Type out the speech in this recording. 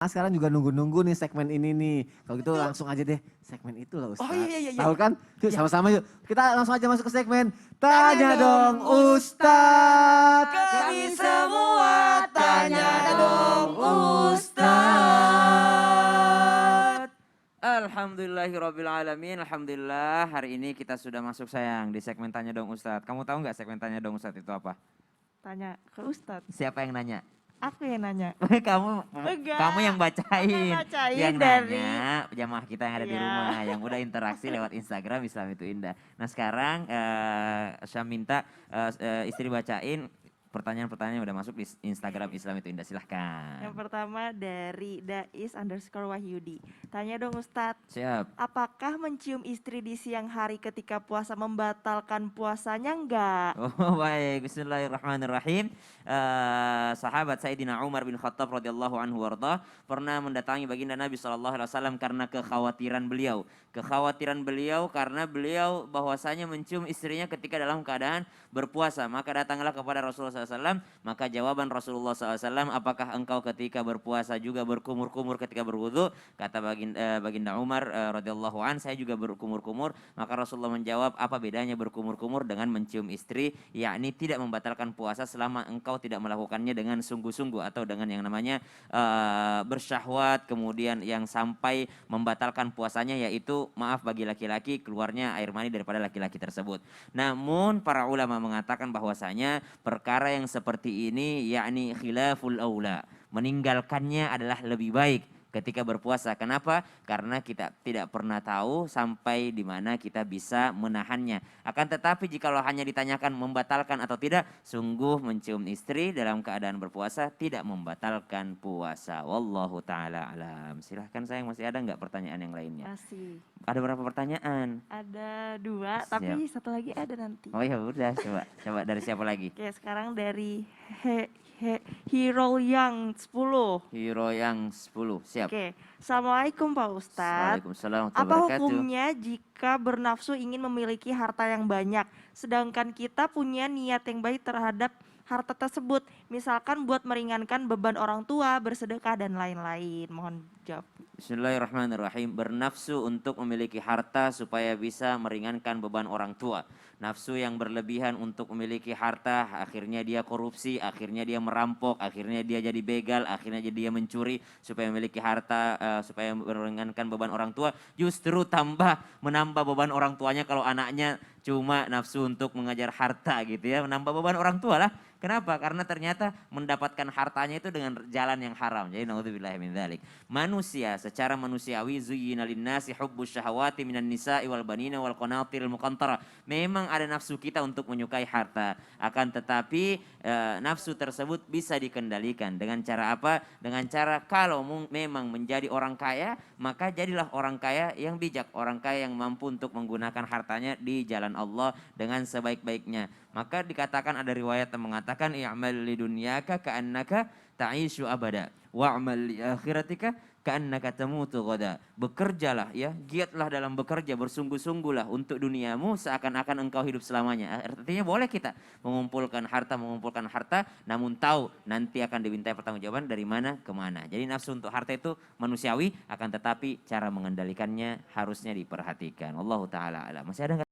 Sekarang juga nunggu-nunggu nih segmen ini nih. Kalau gitu langsung aja deh segmen itu lah Ustadz. Oh iya. Tahu kan? Yuk sama-sama yuk. Kita langsung aja masuk ke segmen Tanya Tanya dong Ustadz. Kami semua tanya dong Ustadz. Alhamdulillahirrabbilalamin. Alhamdulillah hari ini kita sudah masuk sayang di segmen Tanya Dong Ustadz. Kamu tahu nggak segmen Tanya Dong Ustadz itu apa? Tanya ke Ustadz. Siapa yang nanya? Aku yang nanya. Kamu yang bacain. Yang dari nanya jamaah kita yang ada di rumah yang udah interaksi lewat Instagram Islam itu Indah. Nah sekarang saya minta istri bacain pertanyaan-pertanyaan yang udah masuk di Instagram Islam itu Indah, silahkan. Yang pertama dari Dais_Wahyudi. Tanya dong Ustadz. Siap. Apakah mencium istri di siang hari ketika puasa membatalkan puasanya enggak? Oh baik, bismillahirrahmanirrahim. Sahabat Sayyidina Umar bin Khattab radhiyallahu anhu warda pernah mendatangi baginda Nabi SAW karena kekhawatiran beliau. Kekhawatiran beliau karena beliau bahwasanya mencium istrinya ketika dalam keadaan berpuasa. Maka datanglah kepada Rasulullah SAW, maka jawaban Rasulullah SAW, apakah engkau ketika berpuasa juga berkumur-kumur ketika berwudu? Kata baginda Umar radhiyallahu an, saya juga berkumur-kumur. Maka Rasulullah menjawab, apa bedanya berkumur-kumur dengan mencium istri? Yakni tidak membatalkan puasa selama engkau tidak melakukannya dengan sungguh-sungguh atau dengan yang namanya bersyahwat, kemudian yang sampai membatalkan puasanya yaitu maaf bagi laki-laki keluarnya air mani daripada laki-laki tersebut. Namun para ulama mengatakan bahwasanya perkara yang seperti ini yakni khilaful aula, meninggalkannya adalah lebih baik ketika berpuasa. Kenapa? Karena kita tidak pernah tahu sampai di mana kita bisa menahannya. Akan tetapi jikalau hanya ditanyakan membatalkan atau tidak, sungguh mencium istri dalam keadaan berpuasa tidak membatalkan puasa. Wallahu ta'ala alam. Silahkan sayang, masih ada nggak pertanyaan yang lainnya? Masih. Ada berapa pertanyaan? Ada 2, tapi satu lagi ada nanti. Oh ya udah, coba dari siapa lagi? Oke, sekarang dari Hero yang 10. Hero yang 10, siap. Oke, Assalamualaikum Pak Ustadz. Waalaikumsalam warahmatullahi Apa wabarakatuh. hukumnya jika bernafsu ingin memiliki harta yang banyak, sedangkan kita punya niat yang baik terhadap harta tersebut, misalkan buat meringankan beban orang tua, bersedekah dan lain-lain. Mohon jawab. Bismillahirrahmanirrahim. Bernafsu untuk memiliki harta supaya bisa meringankan beban orang tua. Nafsu yang berlebihan untuk memiliki harta, akhirnya dia korupsi, akhirnya dia merampok, akhirnya dia jadi begal, akhirnya dia mencuri supaya memiliki harta, supaya meringankan beban orang tua. Justru menambah beban orang tuanya kalau anaknya cuma nafsu untuk mengajar harta gitu ya, menambah beban orang tua lah. Kenapa? Karena ternyata mendapatkan hartanya itu dengan jalan yang haram. Jadi naudzubillahi min dzalik. Manusia secara manusiawi zuyyina linnasi hubbus syahawati minan nisa'i wal banina wal qanatiril muqantara. Memang ada nafsu kita untuk menyukai harta. Akan tetapi nafsu tersebut bisa dikendalikan dengan cara apa? Dengan cara kalau memang menjadi orang kaya, maka jadilah orang kaya yang bijak, orang kaya yang mampu untuk menggunakan hartanya di jalan Allah dengan sebaik-baiknya. Maka dikatakan ada riwayat yang mengatakan i'mal lidunyaka ka'annaka ta'ishu abada wa'mal li akhiratika ka'annaka tamutu ghada. Bekerjalah ya, giatlah dalam bekerja, bersungguh-sungguhlah untuk duniamu seakan-akan engkau hidup selamanya. Artinya boleh kita mengumpulkan harta, namun tahu nanti akan dimintai pertanggungjawaban dari mana ke mana. Jadi nafsu untuk harta itu manusiawi, akan tetapi cara mengendalikannya harusnya diperhatikan. Wallahu taala alam. Masih ada